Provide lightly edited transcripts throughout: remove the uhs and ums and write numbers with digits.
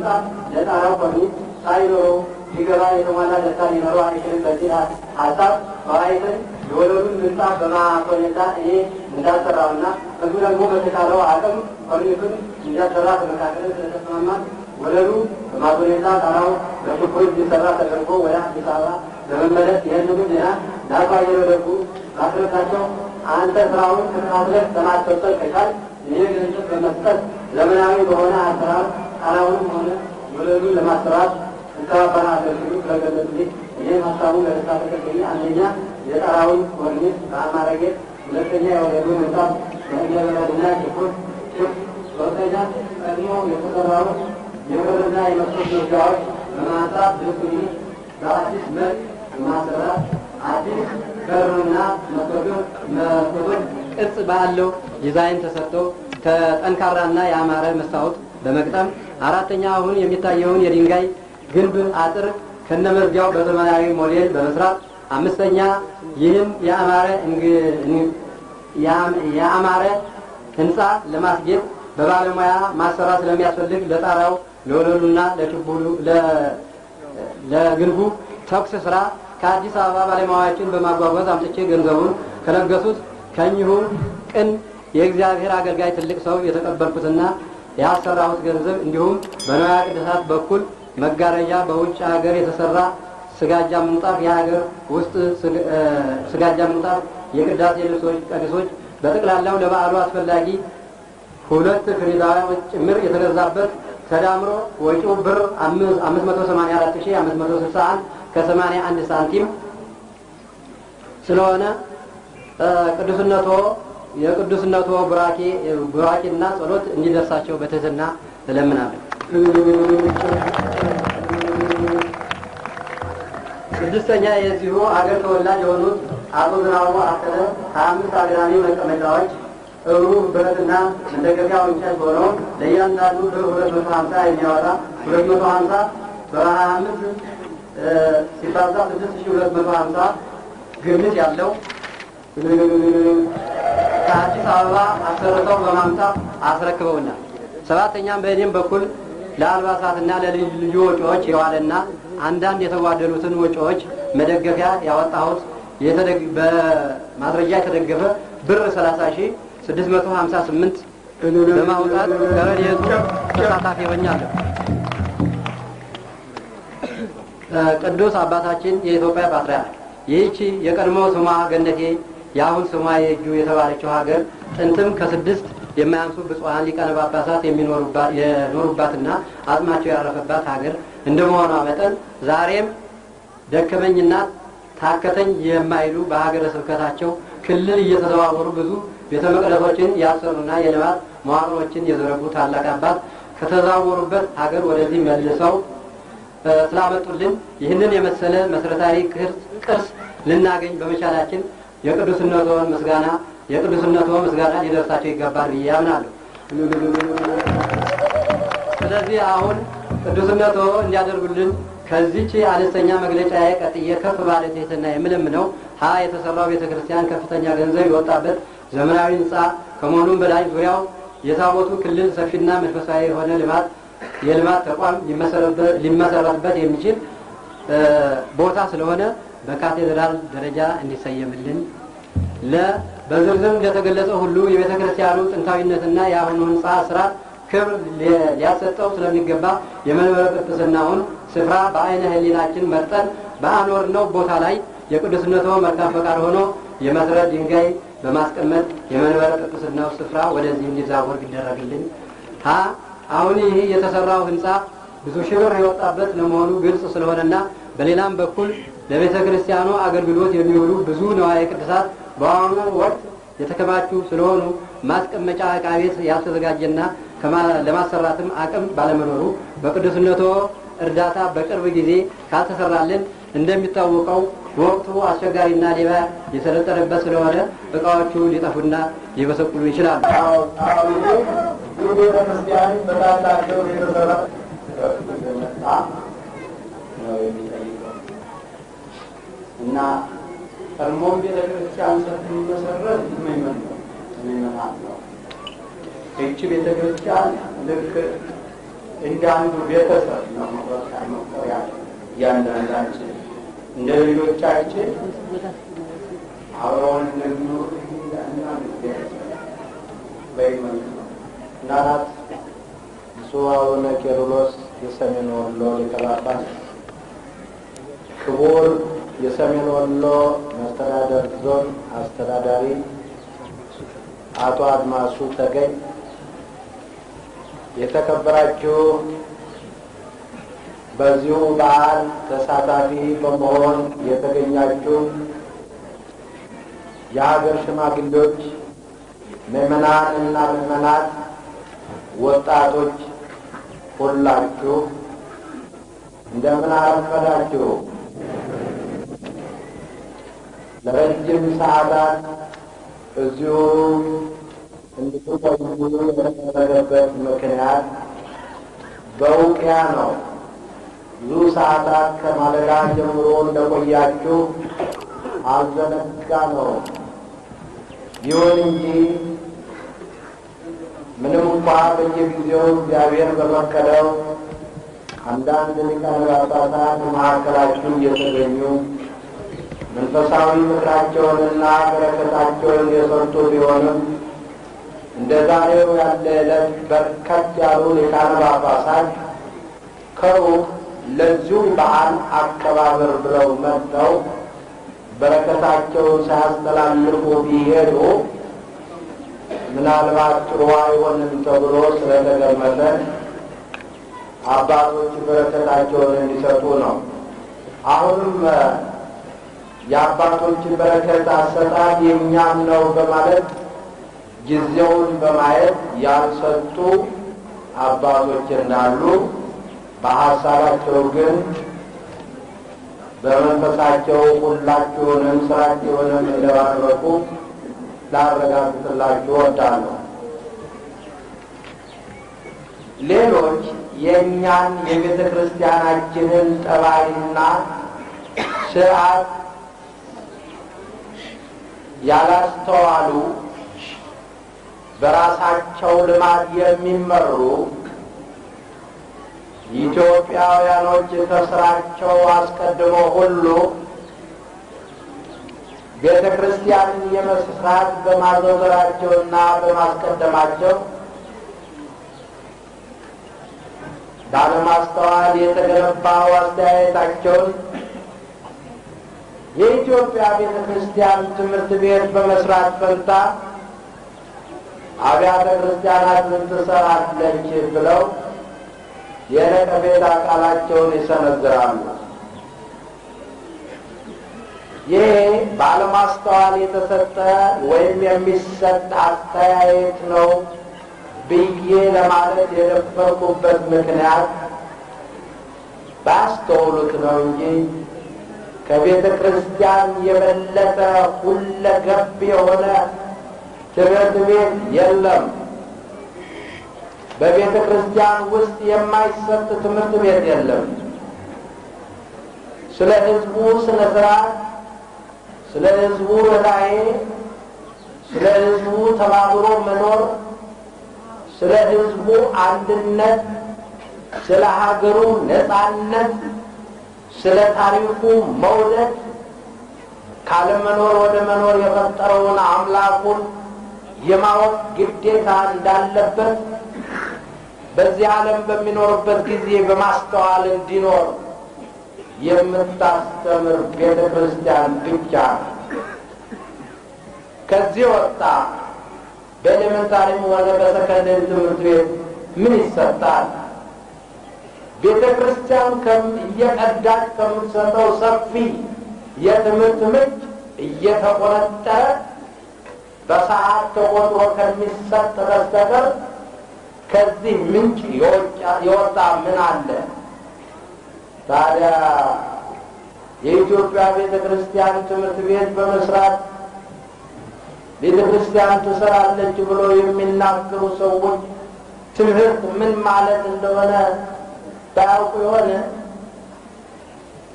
ምንጣፍ ለጣራው ኮርኒስ ሳይኖረው ሲገባ የተሟላ ደስታ ሊኖረው አይችልም። በዚህ ሀሳብ በዋይትን የወለሉን ምንጣፍ በማኮኔታ እኔ እንዳሰራውና ህዝቡ ደግሞ በተቻለው አቅም ኮርኒሱን እንዲያሰራ ተመካከለ ስለተስማማን ወለሉ በማኮኔታ ጣራው በሽኩር እንዲሰራ ተደርጎ ወደ አዲስ አበባ ለመመለስ ይህንኑ ዜና ለአቶ አየለ ደጉ ማስረዳቸው አንተ ስራውን ተከታትለህ ለማስፈጸም ከቻል ይህ ገንዘብ በመስጠት ዘመናዊ በሆነ አሰራር ጣራውንም ሆነ ወለሉን ለማሰራት እንተባበራለን ሲሉ ስለገለጹልኝ ይህን ሀሳቡ ለደስታ ተቀበል። አንደኛ የጣራውን ኮርኒስ በአማረጌጥ፣ ሁለተኛ የወለሉ ምንጣፍ በእንጀበረድና ሽኩር፣ ሶስተኛ ቀድሞ የተሰራውን የብርና የመስኮት መዝጊያዎች በማንሳት ድስቱን በአዲስ መልክ በማሰራት አዲስ በርና መስኮቶች ቅርጽ ባለው ዲዛይን ተሰርቶ ከጠንካራና ያማረ መስታወት በመግጠም፣ አራተኛ አሁን የሚታየውን የድንጋይ ግንብ አጥር ከነመዝጊያው በዘመናዊ ሞዴል በመስራት፣ አምስተኛ ይህን የአማረ ህንፃ ለማስጌጥ በባለሙያ ማሰራት ስለሚያስፈልግ ለጣራው ለወለሉና ለችቡሉ ለግንቡ ተኩስ ስራ ከአዲስ አበባ ባለሙያዎችን በማጓጓዝ አምጥቼ ገንዘቡን ከለገሱት ከእኚሁ ቅን የእግዚአብሔር አገልጋይ ትልቅ ሰው የተቀበልኩትና ያሰራሁት ገንዘብ እንዲሁም በንዋየ ቅድሳት በኩል መጋረጃ፣ በውጭ ሀገር የተሰራ ስጋጃ ምንጣፍ፣ የሀገር ውስጥ ስጋጃ ምንጣፍ፣ የቅዳሴ ልብሶች፣ ቀሚሶች በጠቅላላው ለበዓሉ አስፈላጊ 2 ፍሪዳዎች ጭምር የተገዛበት ተዳምሮ ወጪው ብር 584561 ከ81 ሳንቲም ስለሆነ የቅዱስነቶ ቡራኬና ጸሎት እንዲደርሳቸው በትህትና እለምናለሁ። ስድስተኛ የዚሁ አገር ተወላጅ የሆኑት አቶ ዝናቡ አከለ 25 አግራሚ መቀመጫዎች እሩ ብረትና መደገፊያው እንጨት ሆነው ለእያንዳንዱ ብር 250 የሚያወጣ 250 በ25 ሲባዛ 6250 ግምት ያለው ከአዲስ አበባ አሰርተው በማምጣት አስረክበውናል። ሰባተኛም በእኔም በኩል ለአልባሳትና ለልዩ ወጪዎች የዋለና አንዳንድ የተጓደሉትን ወጪዎች መደገፊያ ያወጣሁት በማስረጃ የተደገፈ ብር 30,658 በማውጣት ከረድኤቱ ተሳታፊ ሆኛለሁ። ቅዱስ አባታችን የኢትዮጵያ ፓትርያርክ ይህቺ የቀድሞ ስሟ ገነቴ የአሁን ስሟ የእጁ የተባለችው ሀገር ጥንትም ከ6 የማያንሱ ብፁዓን ሊቃነ ጳጳሳት የኖሩባትና አጽማቸው ያረፈባት ሀገር እንደመሆኗ መጠን ዛሬም ደከመኝና ታከተኝ የማይሉ በሀገረ ስብከታቸው ክልል እየተዘዋወሩ ብዙ ቤተ መቅደሶችን ያሰሩና የልማት መዋቅሮችን የዘረጉ ታላቅ አባት ከተዛወሩበት ሀገር ወደዚህ መልሰው ስላመጡልን ይህንን የመሰለ መሰረታዊ ቅርስ ልናገኝ በመቻላችን የቅዱስነትዎን ምስጋና ሊደርሳቸው ይገባል ብዬ አምናለሁ። ስለዚህ አሁን ቅዱስነትዎ እንዲያደርጉልን ከዚህች አነስተኛ መግለጫ ቀጥዬ ከፍ ባለ ትህትና የምለምነው የተሰራው ቤተክርስቲያን ከፍተኛ ገንዘብ የወጣበት ዘመናዊ ህንጻ ከመሆኑም በላይ ዙሪያው የታቦቱ ክልል ሰፊና መንፈሳዊ የሆነ የልማት ተቋም ሊመሰረትበት የሚችል ቦታ ስለሆነ በካቴድራል ደረጃ እንዲሰየምልን በዝርዝር እንደተገለጸ ሁሉ የቤተክርስቲያኑ ጥንታዊነትና የአሁኑ ህንጻ ስርዓት ክብር ሊያሰጠው ስለሚገባ የመንበረ ቅድስናውን ስፍራ በአይነ ህሊናችን መርጠን በአኖርነው ቦታ ላይ የቅዱስነትዎ መልካም ፈቃድ ሆኖ የመሰረት ድንጋይ በማስቀመጥ የመንበረ ቅድስናው ስፍራ ወደዚህ እንዲዛወር ይደረግልን። አሁን ይህ የተሰራው ህንጻ ብዙ ሺህ ብር የወጣበት ለመሆኑ ግልጽ ስለሆነና በሌላም በኩል ለቤተ ክርስቲያኑ አገልግሎት የሚውሉ ብዙ ንዋየ ቅድሳት በአሁኑ ወቅት የተከማቹ ስለሆኑ ማስቀመጫ ዕቃ ቤት ያልተዘጋጀና ለማሰራትም አቅም ባለመኖሩ በቅዱስነትዎ እርዳታ በቅርብ ጊዜ ካልተሰራልን እንደሚታወቀው ወቅቱ አስቸጋሪና ሌባ የሰለጠነበት ስለሆነ ዕቃዎቹ ሊጠፉና ሊበሰቁሉ ይችላሉ። ቤተክርስቲያን በታላቸው የተሰራ እና ቀድሞም ቤተክርስቲያን ስትመሰረት ምእመናን ነው። ይህች ቤተክርስቲያን ልክ እንደ አንዱ ቤተሰብ ነው መቁጠር ያለ እያንዳንዳችን እንደ ልጆቻችን አብረውን እንደሚኖሩ እናት ብፁዕ አቡነ ቄርሎስ የሰሜን ወሎ ሊቀ ጳጳስ፣ ክቡር የሰሜን ወሎ መስተዳድር ዞን አስተዳዳሪ አቶ አድማሱ ተገኝ፣ የተከበራችሁ በዚሁ በዓል ተሳታፊ በመሆን የተገኛችሁ የሀገር ሽማግሌዎች፣ ምዕመናን እና ምዕመናት፣ ወጣቶች ሁላችሁ እንደምን አረፈዳችሁ። ለረጅም ሰዓታት እዚሁ እንድትቆዩ የተደረገበት ምክንያት በውቅያ ነው። ብዙ ሰዓታት ከማለዳ ጀምሮ እንደቆያችሁ አልዘነጋ ነው። ይሁን እንጂ ምንም እንኳ በየጊዜው እግዚአብሔር በፈቀደው አንዳንድ ሊቃነ ጳጳሳት መካከላችሁ እየተገኙ መንፈሳዊ ምክራቸውንና በረከታቸውን የሰጡ ቢሆንም እንደ ዛሬው ያለ ዕለት በርከት ያሉ ሊቃነ ጳጳሳት ከሩቅ ለዚሁ በዓል አከባበር ብለው መጥተው በረከታቸውን ሳያስተላልፉ ቢሄዱ ምናልባት ጥሩ አይሆንም ተብሎ ስለተገመተ አባቶች በረከታቸውን እንዲሰጡ ነው። አሁንም የአባቶች በረከት አሰጣጥ የእኛም ነው በማለት ጊዜውን በማየት ያልሰጡ አባቶች እንዳሉ፣ በሀሳባቸው ግን በመንፈሳቸው ሁላችሁንም ስራችሁንም እንደባረኩ ላረጋግጥላችሁ እወዳለሁ። ሌሎች የእኛን የቤተ ክርስቲያናችንን ጠባይና ስርዓት ያላስተዋሉ በራሳቸው ልማድ የሚመሩ ኢትዮጵያውያኖች ከስራቸው አስቀድሞ ሁሉ ቤተ ክርስቲያንን የመስራት በማዘውተራቸውና በማስቀደማቸው ባለማስተዋል የተገነባው አስተያየታቸውን የኢትዮጵያ ቤተ ክርስቲያን ትምህርት ቤት በመስራት ፈንታ አብያተ ክርስቲያናትን ትሰራለች ብለው የነቀፌታ ቃላቸውን ይሰነዝራሉ። ይህ ባለማስተዋል የተሰጠ ወይም የሚሰጥ አስተያየት ነው ብዬ ለማለት የደፈርኩበት ምክንያት ባስተውሉት ነው እንጂ ከቤተ ክርስቲያን የበለጠ ሁለገብ የሆነ ትምህርት ቤት የለም። በቤተ ክርስቲያን ውስጥ የማይሰጥ ትምህርት ቤት የለም። ስለ ሕዝቡ ስነ ስርዓት፣ ስለ ሕዝቡ ርኅራኄ፣ ስለ ሕዝቡ ተባብሮ መኖር፣ ስለ ሕዝቡ አንድነት፣ ስለ ሀገሩ ነጻነት፣ ስለ ታሪኩ መውደድ፣ ካለመኖር ወደ መኖር የፈጠረውን አምላኩን የማወቅ ግዴታ እንዳለበት በዚህ ዓለም በሚኖርበት ጊዜ በማስተዋል እንዲኖር የምታስተምር ቤተ ክርስቲያን ብቻ ነው። ከዚህ ወጣ በኤሌመንታሪም ሆነ በሰከንደሪ ትምህርት ቤት ምን ይሰጣል? ቤተ ክርስቲያን እየቀዳች ከምትሰጠው ሰፊ የትምህርት ምንጭ እየተቆነጠረ በሰዓት ተቆጥሮ ከሚሰጥ በስተቀር ከዚህ ምንጭ የወጣ ምን አለ? ታዲያ የኢትዮጵያ ቤተ ክርስቲያን ትምህርት ቤት በመስራት ቤተ ክርስቲያን ትሰራለች ብሎ የሚናገሩ ሰዎች ትምህርት ምን ማለት እንደሆነ ባያውቁ የሆነ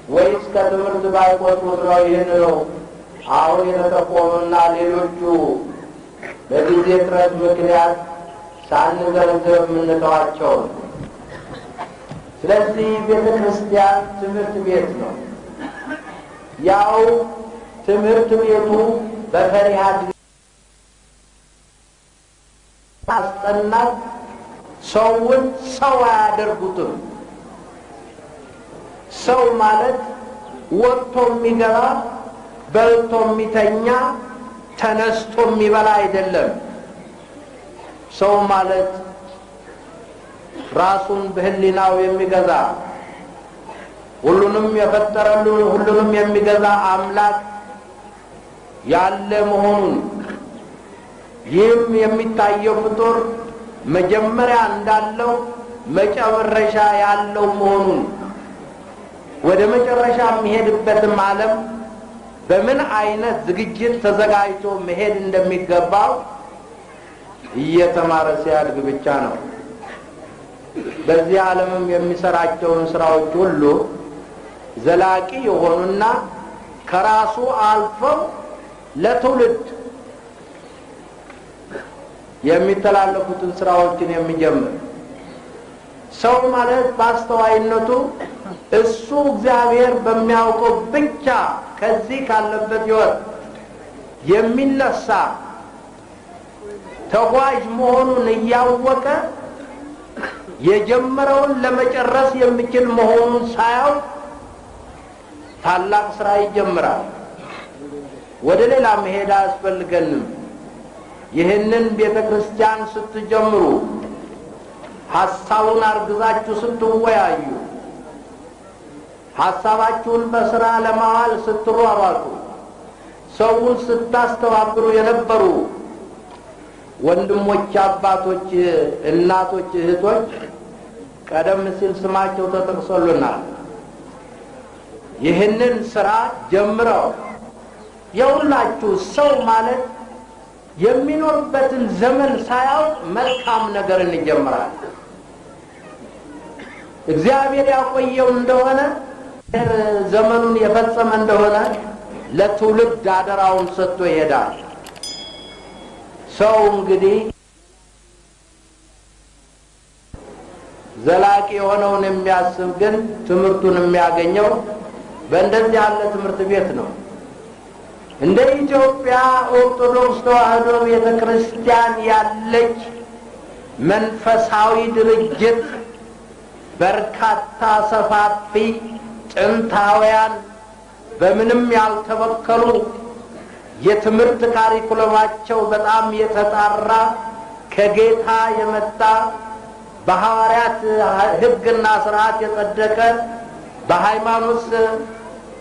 ወይስ ከትምህርት ባይቆጥሩት ነው? ይህን ነው አሁን የተጠቆሙና ሌሎቹ በጊዜ ጥረት ምክንያት ሳንዘረዝር የምንተዋቸው። ስለዚህ ቤተ ክርስቲያን ትምህርት ቤት ነው። ያው ትምህርት ቤቱ በፈሪሃ ማስጠናት ሰውን ሰው አያደርጉትም። ሰው ማለት ወጥቶ የሚገባ በልቶ የሚተኛ ተነስቶ የሚበላ አይደለም። ሰው ማለት ራሱን በህሊናው የሚገዛ ሁሉንም የፈጠረልን ሁሉንም የሚገዛ አምላክ ያለ መሆኑን ይህም የሚታየው ፍጡር መጀመሪያ እንዳለው መጨረሻ ያለው መሆኑን ወደ መጨረሻ የሚሄድበትም ዓለም በምን አይነት ዝግጅት ተዘጋጅቶ መሄድ እንደሚገባው እየተማረ ሲያድግ ብቻ ነው። በዚህ ዓለምም የሚሰራቸውን ስራዎች ሁሉ ዘላቂ የሆኑና ከራሱ አልፈው ለትውልድ የሚተላለፉትን ስራዎችን የሚጀምር ሰው ማለት በአስተዋይነቱ እሱ እግዚአብሔር በሚያውቀው ብቻ ከዚህ ካለበት ሕይወት የሚነሳ ተጓዥ መሆኑን እያወቀ የጀመረውን ለመጨረስ የሚችል መሆኑን ሳያውቅ ታላቅ ስራ ይጀምራል። ወደ ሌላ መሄድ አያስፈልገንም። ይህንን ቤተ ክርስቲያን ስትጀምሩ ሐሳቡን አርግዛችሁ ስትወያዩ ሐሳባችሁን በሥራ ለማዋል ስትሯሯጡ ሰውን ስታስተባብሩ የነበሩ ወንድሞች፣ አባቶች፣ እናቶች፣ እህቶች ቀደም ሲል ስማቸው ተጠቅሶልናል። ይህንን ስራ ጀምረው የሁላችሁ ሰው ማለት የሚኖርበትን ዘመን ሳያውቅ መልካም ነገርን ይጀምራል። እግዚአብሔር ያቆየው እንደሆነ ዘመኑን የፈጸመ እንደሆነ ለትውልድ አደራውን ሰጥቶ ይሄዳል። ሰው እንግዲህ ዘላቂ የሆነውን የሚያስብ ግን ትምህርቱን የሚያገኘው በእንደዚህ ያለ ትምህርት ቤት ነው። እንደ ኢትዮጵያ ኦርቶዶክስ ተዋሕዶ ቤተ ክርስቲያን ያለች መንፈሳዊ ድርጅት በርካታ ሰፋፊ ጥንታውያን በምንም ያልተበከሉ የትምህርት ካሪኩለማቸው በጣም የተጣራ ከጌታ የመጣ በሐዋርያት ሕግና ሥርዓት የጸደቀ በሃይማኖት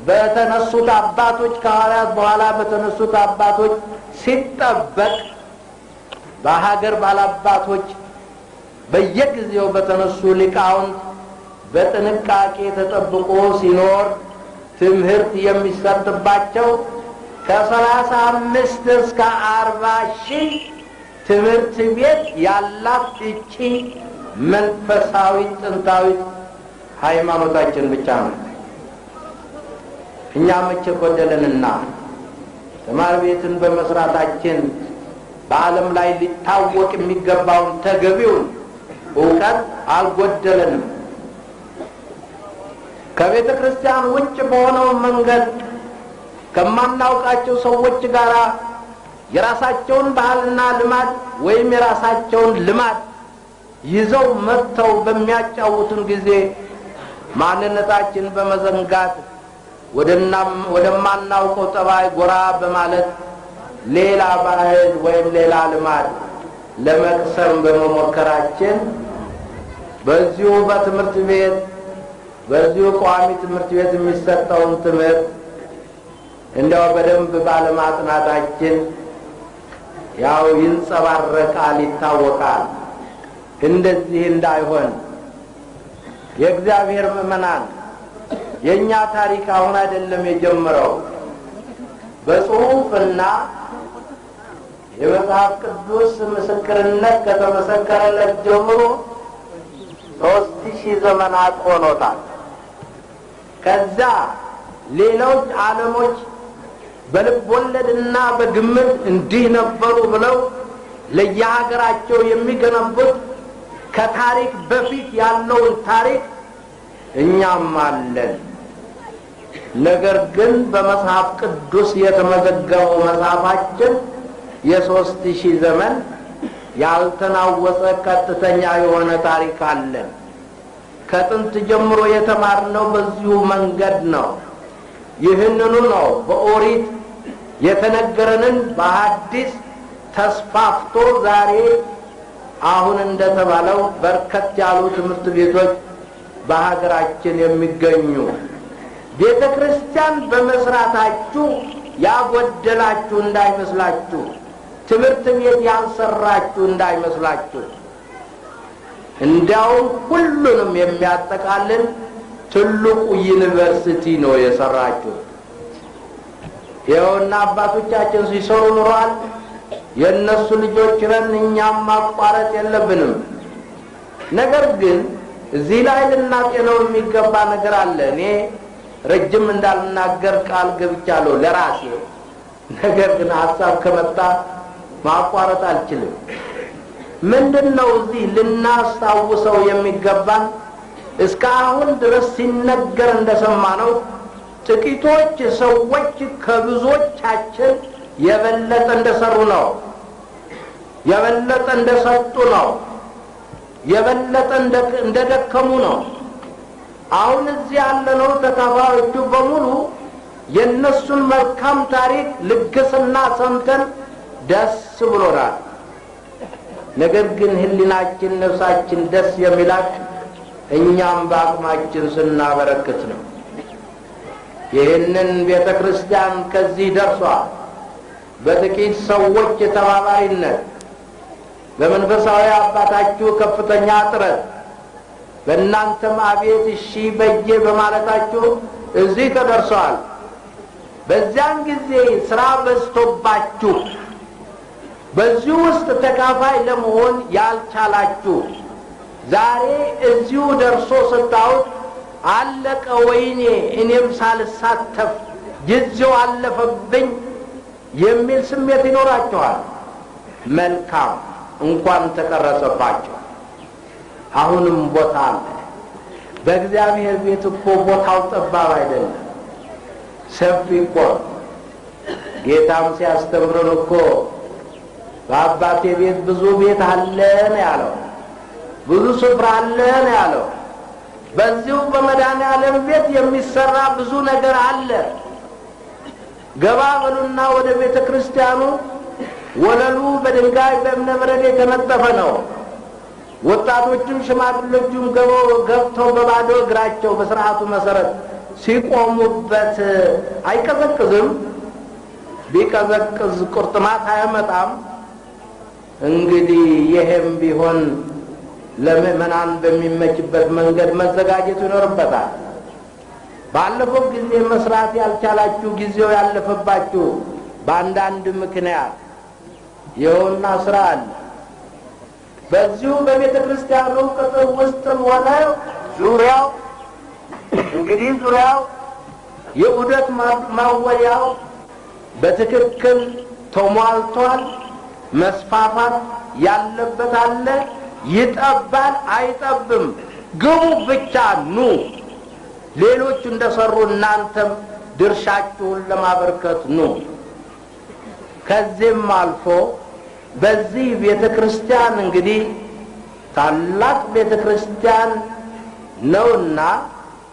በተነሱት አባቶች ከሐዋርያት በኋላ በተነሱት አባቶች ሲጠበቅ በሀገር ባላባቶች በየጊዜው በተነሱ ሊቃውንት በጥንቃቄ ተጠብቆ ሲኖር ትምህርት የሚሰጥባቸው ከ35 እስከ 40 ሺህ ትምህርት ቤት ያላት እቺ መንፈሳዊ ጥንታዊ ሃይማኖታችን ብቻ ነው። እኛ መቼ ጎደለንና ተማሪ ቤትን በመስራታችን በዓለም ላይ ሊታወቅ የሚገባውን ተገቢውን ዕውቀት አልጎደለንም። ከቤተ ክርስቲያን ውጭ በሆነው መንገድ ከማናውቃቸው ሰዎች ጋር የራሳቸውን ባህልና ልማድ ወይም የራሳቸውን ልማድ ይዘው መጥተው በሚያጫውቱን ጊዜ ማንነታችን በመዘንጋት ወደማናውቀው ጠባይ ጎራ በማለት ሌላ ባህል ወይም ሌላ ልማድ ለመቅሰም በመሞከራችን በዚሁ በትምህርት ቤት በዚሁ ቋሚ ትምህርት ቤት የሚሰጠውን ትምህርት እንደው በደንብ ባለማጥናታችን ያው ይንጸባረቃል፣ ይታወቃል። እንደዚህ እንዳይሆን የእግዚአብሔር ምእመናን የኛ ታሪክ አሁን አይደለም የጀመረው። በጽሑፍና የመጽሐፍ ቅዱስ ምስክርነት ከተመሰከረለት ጀምሮ 3000 ዘመናት ሆኖታል። ከዛ ሌሎች ዓለሞች በልብ ወለድና በግምት እንዲህ ነበሩ ብለው ለየሀገራቸው የሚገነቡት ከታሪክ በፊት ያለውን ታሪክ እኛም አለን። ነገር ግን በመጽሐፍ ቅዱስ የተመዘገበው መጽሐፋችን የ3000 ዘመን ያልተናወጸ ቀጥተኛ የሆነ ታሪክ አለን። ከጥንት ጀምሮ የተማርነው በዚሁ መንገድ ነው። ይህንኑ ነው በኦሪት የተነገረንን በሐዲስ ተስፋፍቶ ዛሬ አሁን እንደተባለው በርከት ያሉ ትምህርት ቤቶች በሀገራችን የሚገኙ። ቤተ ክርስቲያን በመስራታችሁ ያጎደላችሁ እንዳይመስላችሁ፣ ትምህርት ቤት ያልሰራችሁ እንዳይመስላችሁ። እንዲያውም ሁሉንም የሚያጠቃልል ትልቁ ዩኒቨርሲቲ ነው የሰራችሁ። ይኸውና አባቶቻችን ሲሰሩ ኑሯል። የእነሱ ልጆች ነን፣ እኛም ማቋረጥ የለብንም። ነገር ግን እዚህ ላይ ልናጤነው የሚገባ ነገር አለ። እኔ ረጅም እንዳልናገር ቃል ገብቻለሁ ለራሴ። ነገር ግን ሀሳብ ከመጣ ማቋረጥ አልችልም። ምንድነው እዚህ ልናስታውሰው የሚገባን? እስካሁን ድረስ ሲነገር እንደሰማነው ጥቂቶች ሰዎች ከብዙዎቻችን የበለጠ እንደሰሩ ነው፣ የበለጠ እንደሰጡ ነው፣ የበለጠ እንደደከሙ ነው። አሁን እዚህ ያለነው ተካፋዮቹ በሙሉ የነሱን መልካም ታሪክ ልግስና ሰምተን ደስ ብሎናል። ነገር ግን ህሊናችን ነፍሳችን ደስ የሚላት እኛም በአቅማችን ስናበረክት ነው። ይህንን ቤተ ክርስቲያን ከዚህ ደርሷል በጥቂት ሰዎች ተባባሪነት፣ በመንፈሳዊ አባታችሁ ከፍተኛ ጥረት፣ በእናንተም አቤት እሺ በጄ በማለታችሁ እዚህ ተደርሷል። በዚያን ጊዜ ስራ በዝቶባችሁ በዚህ ውስጥ ተካፋይ ለመሆን ያልቻላችሁ ዛሬ እዚሁ ደርሶ ስታዩት አለቀ ወይኔ እኔም ሳልሳተፍ ጊዜው አለፈብኝ የሚል ስሜት ይኖራችኋል። መልካም፣ እንኳን ተቀረጸባችሁ። አሁንም ቦታ አለ። በእግዚአብሔር ቤት እኮ ቦታው ጠባብ አይደለም፣ ሰፊ እኮ። ጌታም ሲያስተምረን እኮ በአባቴ ቤት ብዙ ቤት አለ ነው ያለው፣ ብዙ ስፍራ አለ ነው ያለው። በዚሁ በመድኃኔዓለም ቤት የሚሰራ ብዙ ነገር አለ። ገባ በሉና ወደ ቤተ ክርስቲያኑ። ወለሉ በድንጋይ በእብነበረድ የተነጠፈ ነው። ወጣቶቹም ሽማግሌዎቹም ገብተው በባዶ እግራቸው በስርዓቱ መሰረት ሲቆሙበት አይቀዘቅዝም? ቢቀዘቅዝ ቁርጥማት አያመጣም? እንግዲህ ይሄም ቢሆን ለምእመናን በሚመችበት መንገድ መዘጋጀት ይኖርበታል። ባለፈው ጊዜ መስራት ያልቻላችሁ፣ ጊዜው ያለፈባችሁ በአንዳንድ ምክንያት ይኸውና ስራ አለ። በዚሁ በቤተ ክርስቲያኑ ቅጥር ውስጥም ሆነ ዙሪያው እንግዲህ ዙሪያው የዑደት ማወያው በትክክል ተሟልቷል። መስፋፋት ያለበት አለ። ይጠባል አይጠብም፣ ግቡ ብቻ ኑ። ሌሎች እንደሰሩ እናንተም ድርሻችሁን ለማበርከት ኑ። ከዚህም አልፎ በዚህ ቤተ ክርስቲያን እንግዲህ ታላቅ ቤተ ክርስቲያን ነውና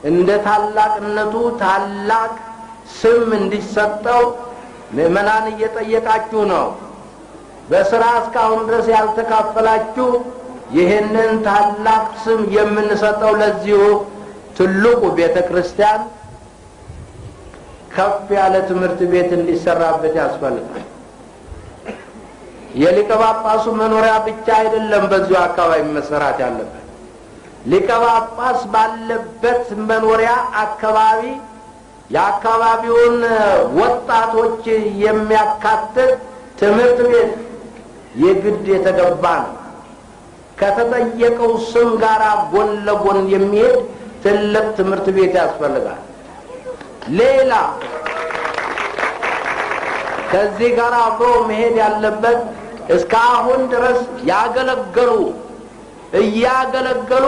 እንደ ታላቅነቱ ታላቅ ስም እንዲሰጠው ምእመናን እየጠየቃችሁ ነው። በስራ እስካሁን ድረስ ያልተካፈላችሁ ይህንን ታላቅ ስም የምንሰጠው ለዚሁ ትልቁ ቤተ ክርስቲያን ከፍ ያለ ትምህርት ቤት እንዲሰራበት ያስፈልጋል። የሊቀ ጳጳሱ መኖሪያ ብቻ አይደለም በዚሁ አካባቢ መሰራት ያለበት። ሊቀ ጳጳስ ባለበት መኖሪያ አካባቢ የአካባቢውን ወጣቶች የሚያካትት ትምህርት ቤት የግድ የተገባ ነው። ከተጠየቀው ስም ጋር ጎን ለጎን የሚሄድ ትልቅ ትምህርት ቤት ያስፈልጋል። ሌላ ከዚህ ጋር አብሮ መሄድ ያለበት እስካሁን ድረስ ያገለገሉ እያገለገሉ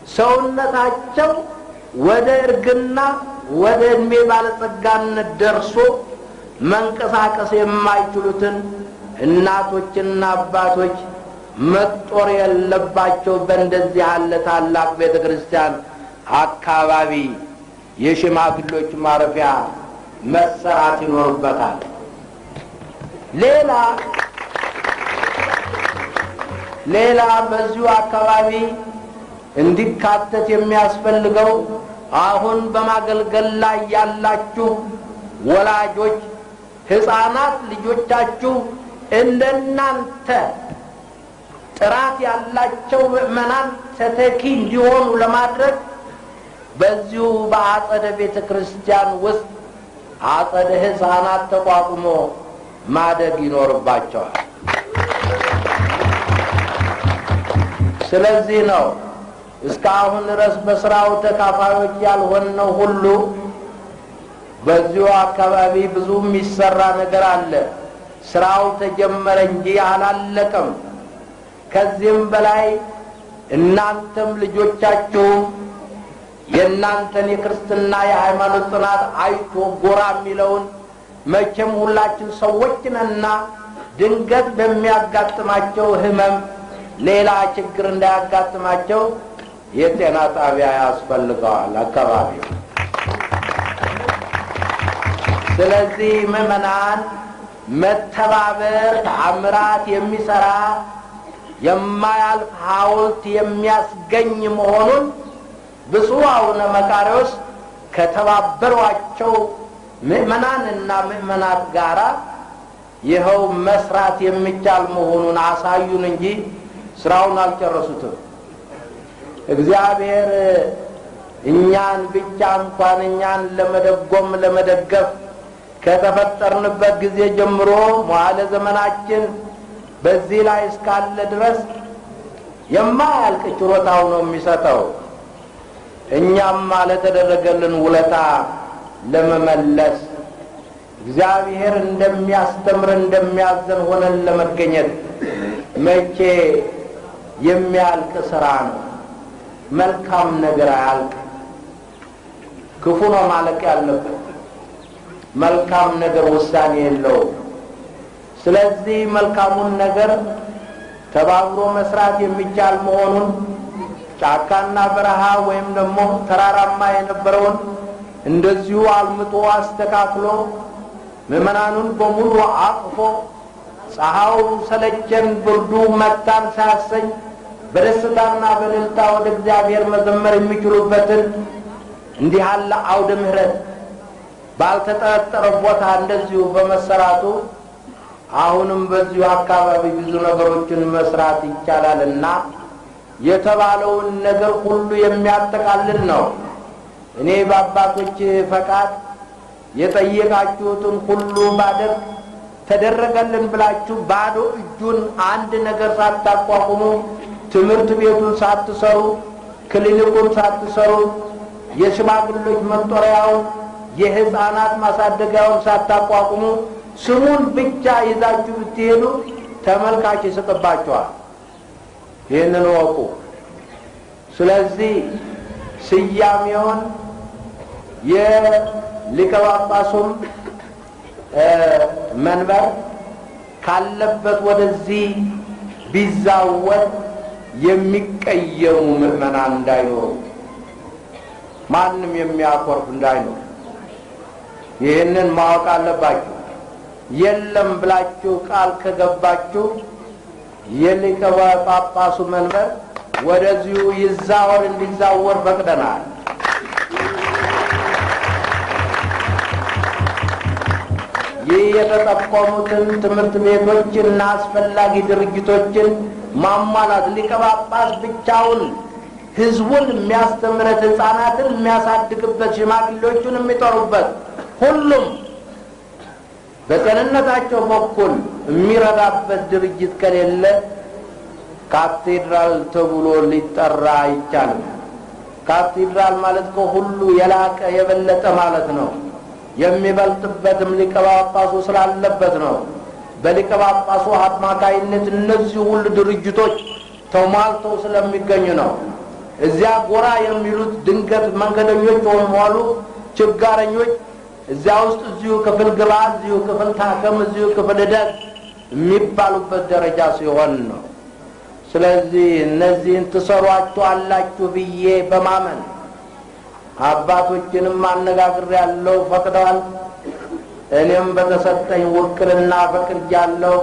ሰውነታቸው ወደ እርግና ወደ እድሜ ባለጸጋነት ደርሶ መንቀሳቀስ የማይችሉትን እናቶችና አባቶች መጦር የለባቸው። በእንደዚህ ያለ ታላቅ ቤተክርስቲያን አካባቢ የሽማግሌዎች ማረፊያ መሰራት ይኖርበታል። ሌላ በዚሁ አካባቢ እንዲካተት የሚያስፈልገው አሁን በማገልገል ላይ ያላችሁ ወላጆች ሕፃናት ልጆቻችሁ እንደናንተ ጥራት ያላቸው ምእመናን ተተኪ እንዲሆኑ ለማድረግ በዚሁ በአጸደ ቤተ ክርስቲያን ውስጥ አጸደ ሕፃናት ተቋቁሞ ማደግ ይኖርባቸዋል። ስለዚህ ነው እስካሁን ድረስ በስራው ተካፋዮች ያልሆነው ሁሉ በዚሁ አካባቢ ብዙ የሚሰራ ነገር አለ። ስራው ተጀመረ እንጂ አላለቀም። ከዚህም በላይ እናንተም ልጆቻችሁም የእናንተን የክርስትና የሃይማኖት ጽናት አይቶ ጎራ የሚለውን መቼም ሁላችን ሰዎች ነንና ድንገት በሚያጋጥማቸው ህመም ሌላ ችግር እንዳያጋጥማቸው የጤና ጣቢያ ያስፈልገዋል አካባቢው። ስለዚህ ምእመናን መተባበር ተአምራት የሚሰራ የማያልፍ ሐውልት የሚያስገኝ መሆኑን ብፁዕ አቡነ መቃርዮስ ከተባበሯቸው ምእመናንና ምእመናት ጋራ ይኸው መስራት የሚቻል መሆኑን አሳዩን እንጂ ስራውን አልጨረሱትም። እግዚአብሔር እኛን ብቻ እንኳን እኛን ለመደጎም ለመደገፍ ከተፈጠርንበት ጊዜ ጀምሮ መዋዕለ ዘመናችን በዚህ ላይ እስካለ ድረስ የማያልቅ ችሮታው ነው የሚሰጠው። እኛም ለተደረገልን ውለታ ለመመለስ እግዚአብሔር እንደሚያስተምር እንደሚያዘን ሆነን ለመገኘት መቼ የሚያልቅ ስራ ነው። መልካም ነገር አያልቅ፣ ክፉ ነው ማለቅ ያለበት። መልካም ነገር ውሳኔ የለውም። ስለዚህ መልካሙን ነገር ተባብሮ መስራት የሚቻል መሆኑን ጫካና በረሃ ወይም ደግሞ ተራራማ የነበረውን እንደዚሁ አልምጦ አስተካክሎ ምእመናኑን በሙሉ አቅፎ ፀሐዩ ሰለቸን ብርዱ መታን ሳያሰኝ በደስታና በእልልታ ወደ እግዚአብሔር መዘመር የሚችሉበትን እንዲህ ያለ አውደ ምሕረት ባልተጠረጠረ ቦታ እንደዚሁ በመሰራቱ አሁንም በዚሁ አካባቢ ብዙ ነገሮችን መስራት ይቻላልና የተባለውን ነገር ሁሉ የሚያጠቃልል ነው። እኔ በአባቶች ፈቃድ የጠየቃችሁትን ሁሉ ባደርግ ተደረገልን ብላችሁ ባዶ እጁን አንድ ነገር ሳታቋቁሙ ትምህርት ቤቱን ሳትሰሩ ክሊኒኩን ሳትሰሩ የሽማግሌዎች መጦሪያውን የሕፃናት ማሳደጊያውን ሳታቋቁሙ ስሙን ብቻ ይዛችሁ ብትሄዱ ተመልካች ይስቅባችኋል። ይህንን ወቁ። ስለዚህ ስያሜውን የሊቀ ጳጳሱም መንበር ካለበት ወደዚህ ቢዛወር የሚቀየሙ ምእመናን እንዳይኖሩ፣ ማንም የሚያኮርፍ እንዳይኖር ይህንን ማወቅ አለባችሁ። የለም ብላችሁ ቃል ከገባችሁ የሊቀ ጳጳሱ መንበር ወደዚሁ ይዛወር እንዲዛወር ፈቅደናል። ይህ የተጠቆሙትን ትምህርት ቤቶችና አስፈላጊ ድርጅቶችን ማሟላት ሊቀ ጳጳስ ብቻውን ህዝቡን የሚያስተምረት፣ ሕፃናትን የሚያሳድግበት፣ ሽማግሌዎቹን የሚጠሩበት፣ ሁሉም በጤንነታቸው በኩል የሚረዳበት ድርጅት ከሌለ ካቴድራል ተብሎ ሊጠራ አይቻልም። ካቴድራል ማለት ከሁሉ የላቀ የበለጠ ማለት ነው። የሚበልጥበትም ሊቀ ጳጳሱ ስላለበት ነው። በሊቀ ጳጳሱ አማካይነት እነዚህ ሁሉ ድርጅቶች ተሟልተው ስለሚገኙ ነው። እዚያ ጎራ የሚሉት ድንገት መንገደኞች ሆኑ ችጋረኞች እዚያ ውስጥ እዚሁ ክፍል ግባ፣ እዚሁ ክፍል ታከም፣ እዚሁ ክፍል እደግ የሚባሉበት ደረጃ ሲሆን ነው። ስለዚህ እነዚህን ትሰሯቸዋላችሁ ብዬ በማመን አባቶችንም አነጋግሬያለሁ፣ ፈቅደዋል። እኔም በተሰጠኝ ውክልና ፈቅጃለሁ።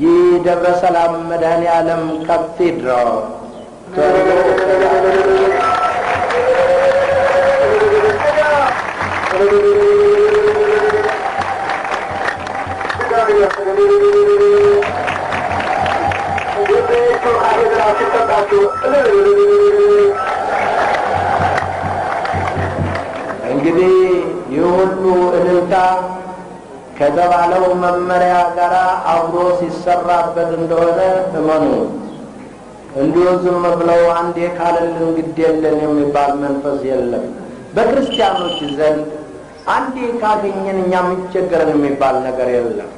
ይህ ደብረ ሰላም መድኃኔዓለም ካቴድራል እንግዲህ ይህ ሁሉ እልልታ ከተባለው መመሪያ ጋር አብሮ ሲሰራበት እንደሆነ እመኑ። እንዲሁ ዝም ብለው አንዴ ካለልን ግድ የለን የሚባል መንፈስ የለም። በክርስቲያኖች ዘንድ አንዴ ካገኘን እኛ የሚቸገረን የሚባል ነገር የለም።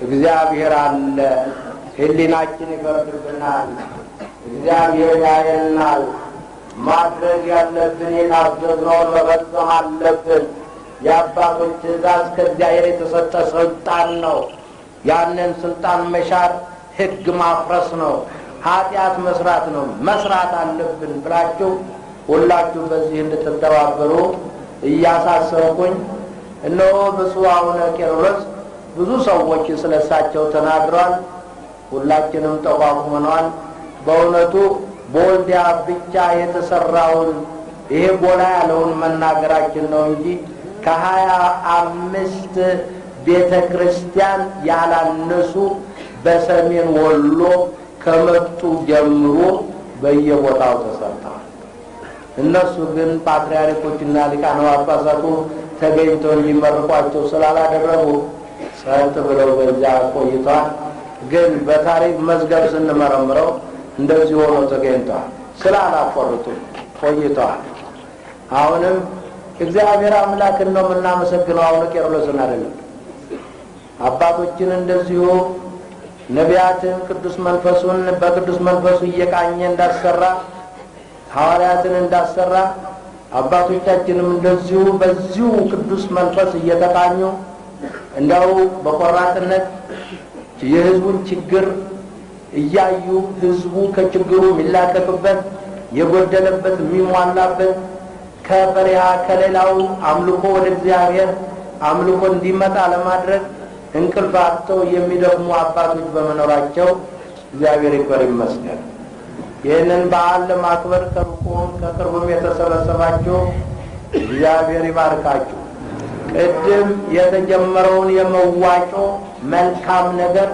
እግዚአብሔር አለ፣ ሕሊናችን ይፈርድብናል፣ እግዚአብሔር ያየናል። ማድረግ ያለብን የታዘዝነውን መፈጸም አለብን። የአባቶች ትእዛዝ ከእግዚአብሔር የተሰጠ ስልጣን ነው። ያንን ስልጣን መሻር ሕግ ማፍረስ ነው፣ ኃጢአት መስራት ነው። መስራት አለብን ብላችሁ ሁላችሁ በዚህ እንድትተባበሩ እያሳሰብኩኝ፣ እነሆ ብፁዕ አቡነ ቄርሎስ ብዙ ሰዎች ስለሳቸው ተናግረዋል። ሁላችንም ተቋቁመናል። በእውነቱ በወልዲያ ብቻ የተሰራውን ይሄ ጎላ ያለውን መናገራችን ነው እንጂ ከ25 ቤተ ክርስቲያን ያላነሱ በሰሜን ወሎ ከመጡ ጀምሮ በየቦታው ተሰርተዋል። እነሱ ግን ፓትርያርኮችና ሊቃነ ጳጳሳቱ ተገኝተው እንዲመርቋቸው ስላላደረጉ ጸጥ ብለው በዚያ ቆይተዋል። ግን በታሪክ መዝገብ ስንመረምረው እንደዚህ ሆኖ ተገኝተዋል። ስላላፈሩት ቆይተዋል። አሁንም እግዚአብሔር አምላክን ነው የምናመሰግነው፣ አቡነ ቄርሎስን አይደለም። አባቶችን እንደዚሁ ነቢያትን ቅዱስ መንፈሱን በቅዱስ መንፈሱ እየቃኘ እንዳሰራ፣ ሐዋርያትን እንዳሰራ፣ አባቶቻችንም እንደዚሁ በዚሁ ቅዱስ መንፈስ እየተቃኙ እንደው በቆራጥነት የሕዝቡን ችግር እያዩ ሕዝቡ ከችግሩ የሚላቀቅበት የጎደለበት የሚሟላበት ከፈሪሃ ከሌላው አምልኮ ወደ እግዚአብሔር አምልኮ እንዲመጣ ለማድረግ እንቅልፍ አጥተው የሚደክሙ አባቶች በመኖራቸው እግዚአብሔር ይክበር ይመስገን። ይህንን በዓል ለማክበር ከሩቁም ከቅርቡም የተሰበሰባችሁ እግዚአብሔር ይባርካችሁ። ቅድም የተጀመረውን የመዋጮ መልካም ነገር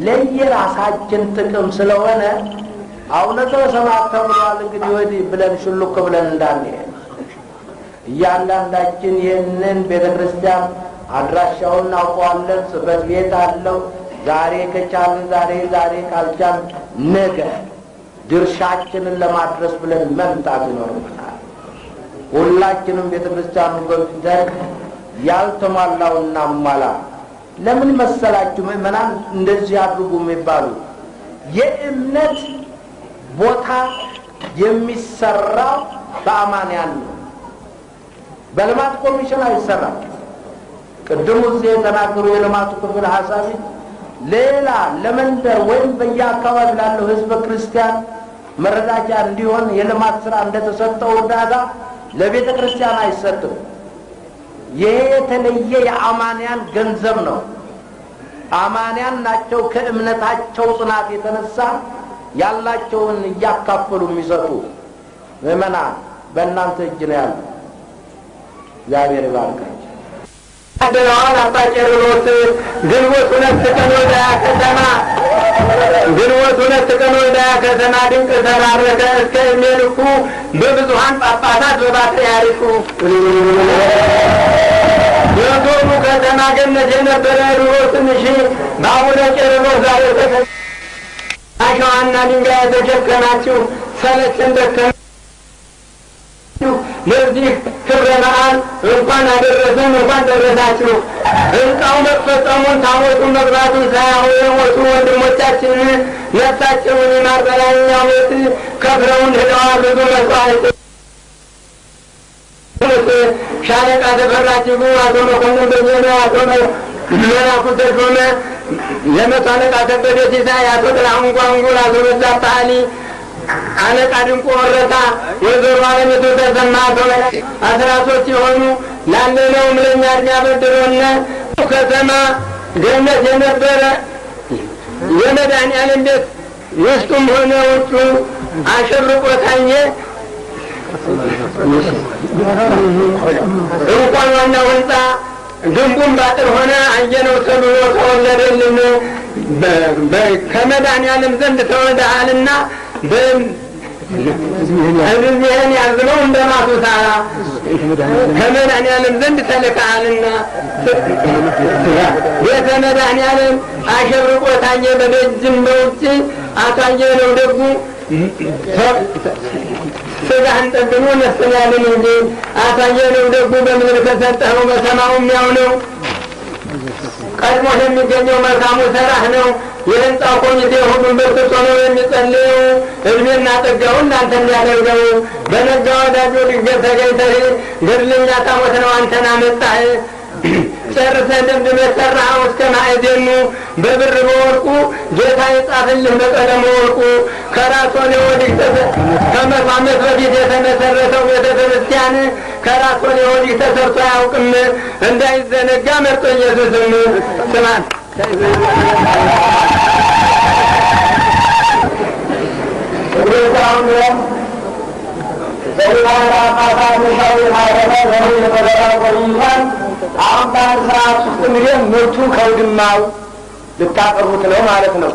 ለየራሳችን ጥቅም ስለሆነ አቡነ ዘበሰማያት ተብሏል። እንግዲህ ወዲህ ብለን ሽሉክ ብለን እንዳንሄድ እያንዳንዳችን ይህንን ቤተክርስቲያን አድራሻውን እናውቀዋለን። ጽሕፈት ቤት አለው። ዛሬ ከቻልን ዛሬ ካልቻልን ነገ ድርሻችንን ለማድረስ ብለን መምጣት ይኖርብናል። ሁላችንም ቤተክርስቲያኑ ገብተን ያልተሟላውን እናሟላ። ለምን መሰላችሁ ምእመናን እንደዚህ አድርጉ የሚባሉ? የእምነት ቦታ የሚሰራው በአማንያን ነው። በልማት ኮሚሽን አይሰራም። ቅድሙ እዚህ የተናገሩ የልማቱ ክፍል ሀሳቢ ሌላ ለመንደር ወይም በየአካባቢ ላለው ሕዝበ ክርስቲያን መረዳጃ እንዲሆን የልማት ስራ እንደተሰጠው እርዳታ ለቤተ ክርስቲያን አይሰጥም። ይሄ የተለየ የአማንያን ገንዘብ ነው። አማንያን ናቸው ከእምነታቸው ጽናት የተነሳ ያላቸውን እያካፈሉ የሚሰጡ። ምእመናን በእናንተ እጅ ነው ያለው። እግዚአብሔር ይባርካችሁ። አደራዋን አባ ቄርሎስ ግንቦት 2 ቀን ወልዲያ ከተማ ከተማ ድንቅ ተባረከ እስከ ዕድሜ ልኩ በብዙኃን ጳጳሳት በፓትርያርኩ በዞኑ ከተማ ገነት የነበረ ድሮ ትንሽ በአቡነ ቄርሎስ ዛሬ አሸዋና ድንጋይ የተሸከማችሁ ሰለቸን ደከመን ለዚህ ክብረ በዓል እንኳን አደረሰን፣ እንኳን ደረሳችሁ። ሕንጻው መፈጸሙን ታቦቱን መግባቱን ሳያዩ የሞቱ ወንድሞቻችንን ነፍሳቸውን ይማር በላይኛው ቤት ከፍለውን ሄደዋል። ብዙ መስዋዕት ሻለቃ ተፈራ እጅጉ፣ አቶ መኮንን በየነ፣ አቶ መላኩ ተሾመ፣ የመቶ አለቃ ከበደ ሲሳይ፣ አቶ ጥላሁን ጓንጉል፣ አቶ በዛብህ አሊ፣ አለቃ ድንቁ ወረታ፣ ወይዘሮ አለሚቱ ተሰማ፣ አስራ ሶስት የሆኑ ላለነውም ለእኛ እድሜ አበድሮነ ከተማ ገነት የነበረ የመድኃኒዓለም ቤት ውስጡም ሆነ ውጩ አሸብርቆ ታየ። እንኳን ዋናው ህንፃ ግንቡም ባጥር ሆነ አየነው ተብሎ ተወለደልን። ከመድኃኒዓለም ዘንድ ተወልደሃልና እዚህን ያዝነው እንደ ማቱሳራ ከመድኃኒዓለም ዘንድ ተልከሃልና ቤተ መድኃኒዓለም አሸብርቆ ታየ። በደጅም በውጭ አቶ አየነው ደጉ ስጋህን ጠግኖ ነፍስን ያድን እንጂ አቶ አየነው ደጉ በምድር ከሰጠኸው በሰማዩም ያው ነው። ቀድሞ የሚገኘው መልካሙ ሥራህ ነው። የህንፃው ኮሚቴ ሁሉም በርትቶ ነው የሚጸልየው። እድሜና ጸጋውን እናንተ እንዲያደርገው በነጋ ወዳጆ ድንገት ተገኝተህ ገድለኛ ታቦት ነው አንተን አመጣህ። ጨርሰህ ደምድመህ ሠራኸው እስከ ማዕዘኑ በብር በወርቁ ጌታ የጻፍልህ በቀለመ ወርቁ። ከራስ ወደ ወዲህ ከመቶ ዓመት በፊት የተመሰረተው ቤተ ክርስቲያን ከራስ ወደ ወዲህ ተሰርቶ አያውቅም። እንዳይዘነጋ መርጦ ኢየሱስም ስማት አሁን በአንድ ሰዓት ውስጥ እንግዲህ ምርቱ ከውድማው ልታቀርቡት ነው ማለት ነው።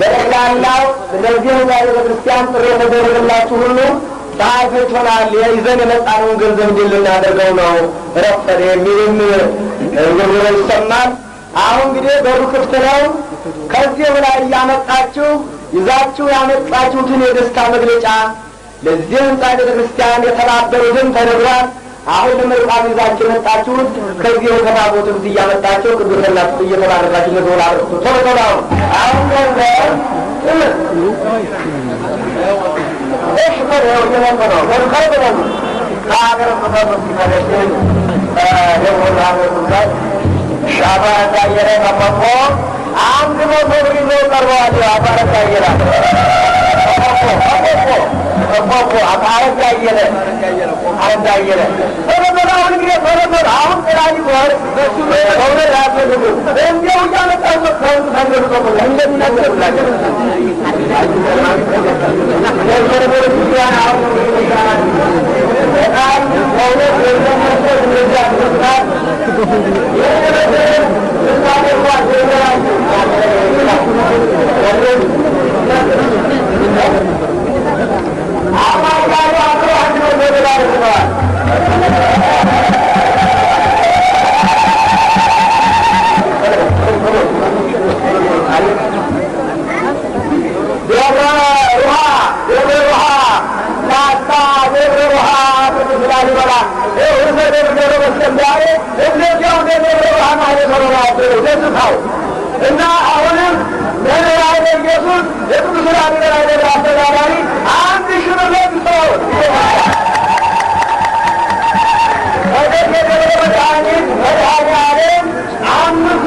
በጠቅላላው ለዚህ ዛሬ ቤተክርስቲያን ጥሪ የተደረገላችሁ ሁሉ ፀሐይ ፈጅቶናል፣ ይዘን የመጣነውን ገንዘብ እንዲህ ልናደርገው ነው ረፈደ የሚልም ግርግር ይሰማል። አሁን እንግዲህ በሩ ክፍት ነው። ከዚህ በላይ እያመጣችሁ ይዛችሁ ያመጣችሁትን የደስታ መግለጫ ለዚህ ህንፃ ቤተክርስቲያን የተባበሩትን ተነግሯል። አሁን ለመልካም ይዛችሁ መጣችሁት ከዚህ ከታቦቱን እያመጣችሁ ቅዱስናችሁ እየተባረካችሁ ለዶላ አርኩ ቶሎ አሁን ገንዘብ እሺ ነው የነበረው ወርካይበሉ ከሀገር ተፈጥሮ ሲመለስ የወላሂ ሻባ ታየረ ተፈጥሮ አንድ መቶ ብር ይዞ ቀርበዋል። አባረካ ይራ ተፈጥሮ አባረካ ይራ አረጋየለ ተረበራውን እንግዲህ ተረበራ አሁን ጥራይ ወር በሱ ነው ያለው እንደው ያመጣው ከንቱ ተንገሩ እንደሚናገሩላችሁ እና አሁንም ለነራይ ኢየሱስ የቅዱስ ራዲዮ አስተዳዳሪ አንድ ሽርበት ሰው መድኃኒዓለም አምስት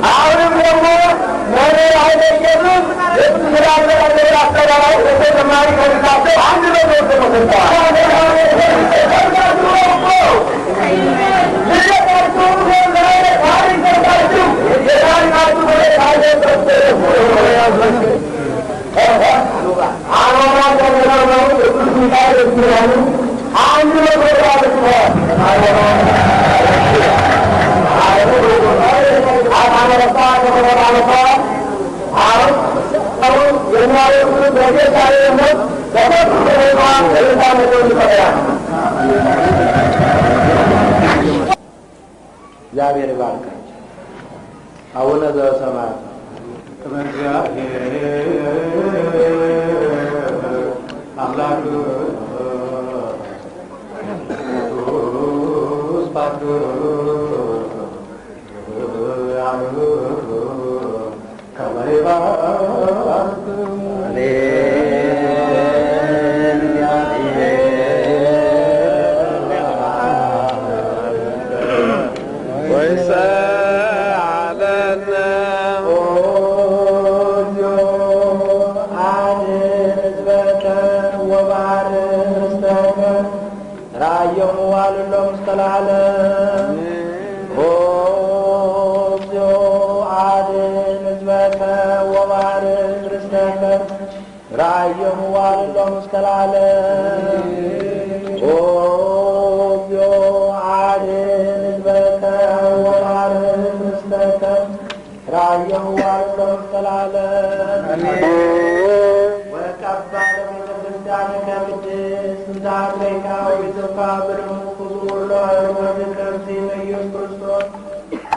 አሁንም ደግሞ መሪ ኃይለ ኢየሱስ ስላለ አስተዳዳሪ ተጨማሪ ከሚታሰብ አንድ ነው ተሰጥቷል። መጠሪያ ነው። እግዚአብሔር ይባርካቸው። አቡነ ዘበሰማያት አምላክ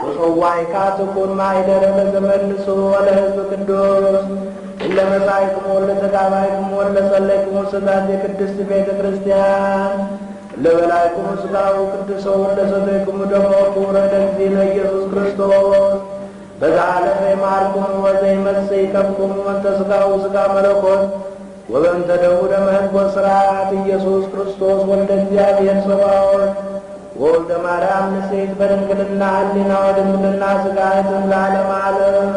وصواعكاتكم معدر لزملسوا ولهزب قدوس إلا مساعكم ولا تقامعكم ولا صليكم وصداد قدس بيت كريستيان إلا بلايكم وصداو قدس ولا صديكم ودموكم ردنزين يسوس كريستوس بزعالة معكم وزي مسيكمكم وانتسقاو سقا ملكوت وبنت داود مهد وصراعات يسوس كريستوس والدنزيان ينصباوت ወልደ ማርያም ንጽሕት በድንግልና ሕሊና ወድንግልና ሥጋዊትም ለዓለመ ዓለም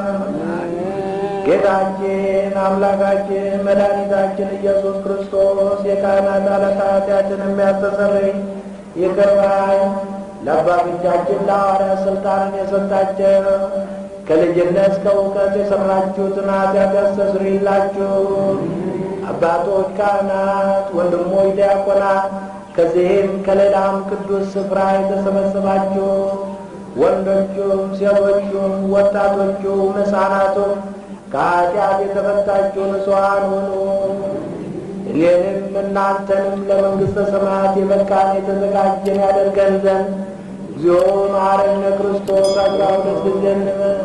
ጌታችን አምላካችን መድኃኒታችን ኢየሱስ ክርስቶስ የካህናት አለቃ ኃጢአትን የሚያስተሰርይ ይቅር ባይ ለአባቶቻችን ለሐዋርያት ሥልጣንን የሰጣቸው ከልጅነት እስከ እውቀት የሠራችሁትን ኃጢአት ያስተሰርይላችሁ። አባቶች ካህናት፣ ወንድሞች ዲያቆናት፣ ከዚህም ከሌላም ቅዱስ ስፍራ የተሰበሰባችሁ ወንዶቹም ሴቶቹም ወጣቶቹም ሕፃናቱም ከኃጢአት የተፈታችሁ ንጹሐን ሁኑ። እኔንም እናንተንም ለመንግሥተ ሰማያት የበቃን የተዘጋጀን ያደርገን ዘንድ እግዚኦ መሐረነ ክርስቶስ 12 ጊዜ እንበል።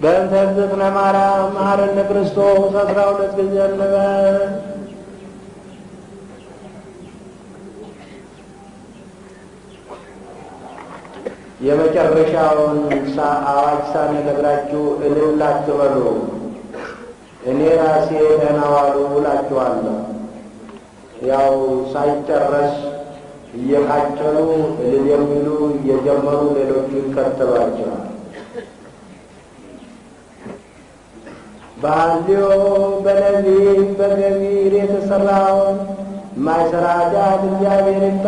በእንተ እግዝእትነ ማርያም መሐረነ ክርስቶስ 12 ጊዜ እንበል። የመጨረሻውን አዋጅ ሳልነግራችሁ እልል አትበሉ። እኔ ራሴ ደህና ዋሉ እላችኋለሁ። ያው ሳይጨረስ እየቃጨሉ እልል የሚሉ እየጀመሩ ሌሎቹ ይከተሏቸዋል። በአልዮ በነቢብ በገቢር የተሰራውን ማይሰራ ኃጢአት እግዚአብሔር ይፍታ፣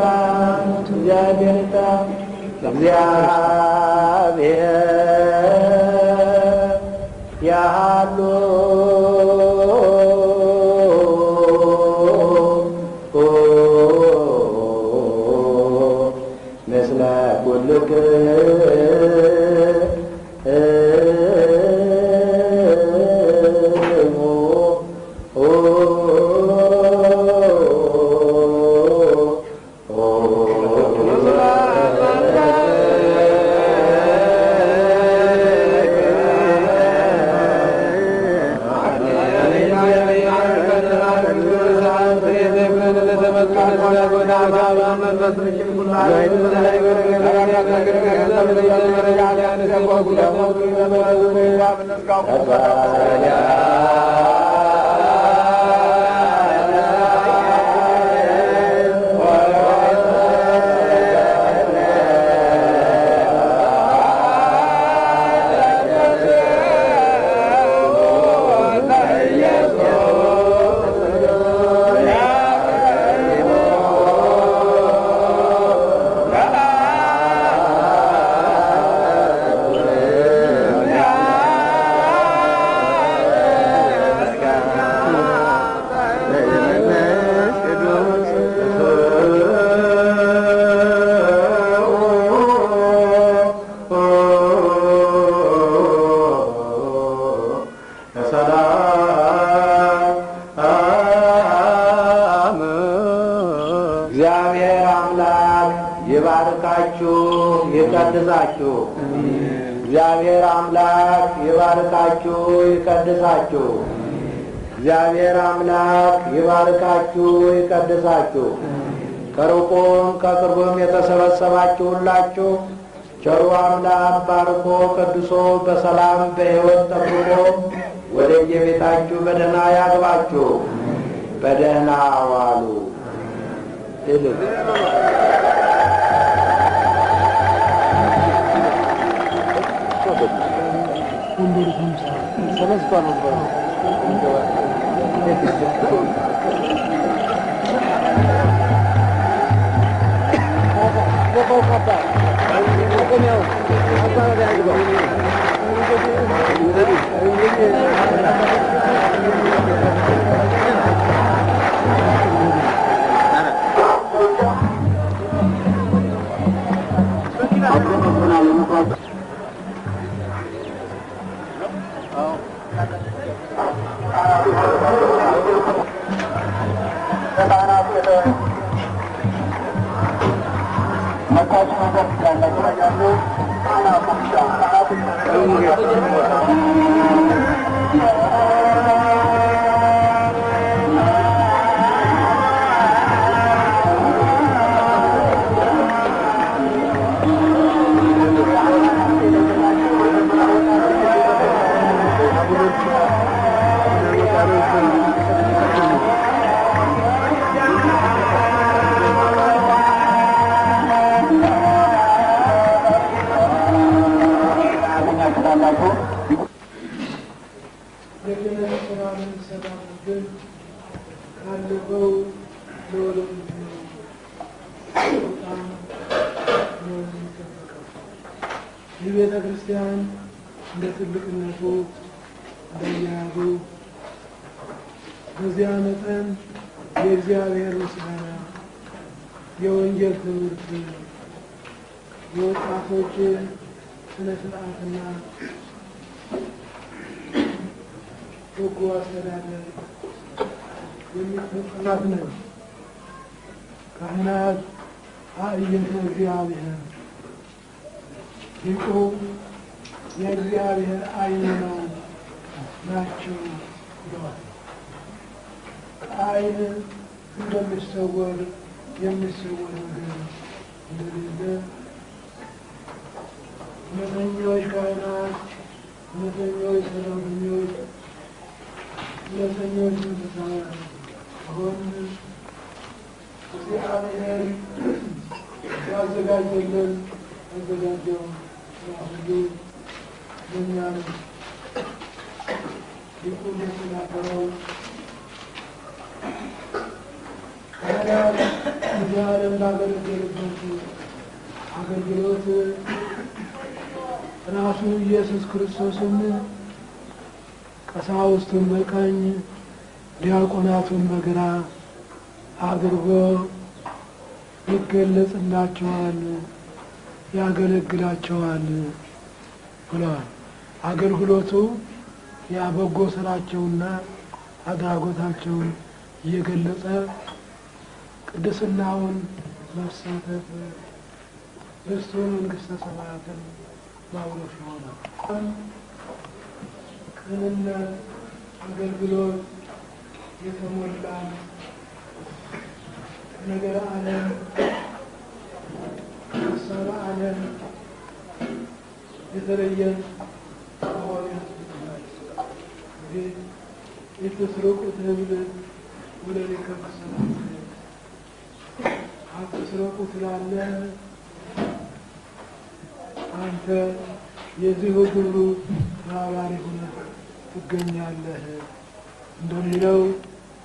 እግዚአብሔር ይፍታ። እግዚአብሔር ያሉ ምስለ ኩልክ ይባርካችሁ ይቀድሳችሁ። እግዚአብሔር አምላክ ይባርካችሁ ይቀድሳችሁ። እግዚአብሔር አምላክ ይባርካችሁ ይቀድሳችሁ። ከሩቁም ከቅርቡም የተሰበሰባችሁላችሁ ቸሩ አምላክ ባርኮ ቀድሶ በሰላም በሕይወት ጠብቆ ወደ የቤታችሁ በደህና ያግባችሁ። በደህና ዋሉ። የቤተ ክርስቲያን እንደ ትልቅነቱ እንደያዙ በዚያ መጠን የእግዚአብሔር ምስጋና፣ የወንጌል ትምህርት፣ የወጣቶች ስነ ስርዓትና በጎ አስተዳደር የሚፈጸማት ነው። ካህናት አዕይንተ እግዚአብሔር ሊቁ የእግዚአብሔር ዓይን ነው ናቸው ብለዋል። ከዓይን እንደሚሰወር የሚሰወር ነገር እንደሌለ እውነተኞች ካህናት፣ እውነተኞች ሰራተኞች፣ እውነተኞች መንፈሳውያን አሁን እግዚአብሔር ያዘጋጀልን ያዘጋጀው ሁሉ ለእኛ ነው። ሊቁ እንደተናገረው ካህናት እግዚአብሔርን ባገለገሉበት አገልግሎት ራሱ ኢየሱስ ክርስቶስን ቀሳውስቱን በቀኝ ዲያቆናቱን በግራ አድርጎ ይገለጽላቸዋል፣ ያገለግላቸዋል ብለዋል። አገልግሎቱ ያ በጎ ስራቸውና አድራጎታቸውን እየገለጸ ቅድስናውን መሳተፍ ርስቱ መንግሥተ ሰማያትን ማውረስ ይሆናል። ቅንነት አገልግሎት የተሞላ ነገር ዓለም ሀሳብ ዓለም የተለየ ሆነ የተስረቁት ህብል ወደ ሊከብሰና አትስረቁት ላለ አንተ የዚሁ ግብሩ ተባባሪ ሆነህ ትገኛለህ እንደሚለው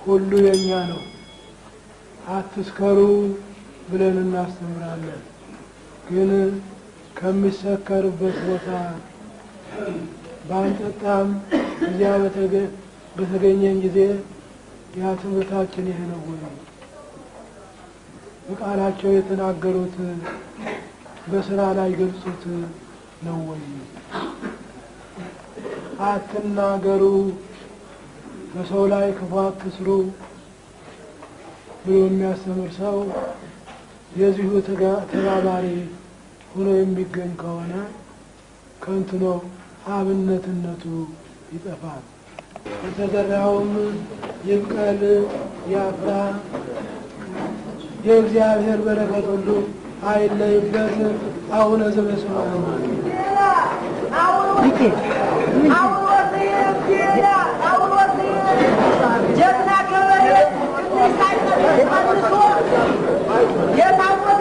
ሁሉ የኛ ነው። አትስከሩ ብለን እናስተምራለን። ግን ከሚሰከርበት ቦታ ባንጠጣም እዚያ በተገኘን ጊዜ ያ ትምህርታችን ይሄ ነው ወይ? በቃላቸው የተናገሩት በስራ ላይ ገልጹት ነው ወይ? አትናገሩ፣ በሰው ላይ ክፉ አትስሩ ብሎ የሚያስተምር ሰው የዚሁ ተባባሪ ሆኖ የሚገኝ ከሆነ ከንቱ ነው፣ አብነትነቱ ይጠፋል። የተዘራውም ይብቀል ያፍራ፣ የእግዚአብሔር በረከት ሁሉ አይለይበት። አቡነ ዘበሰማያት ጀግና ገበሬ የታወት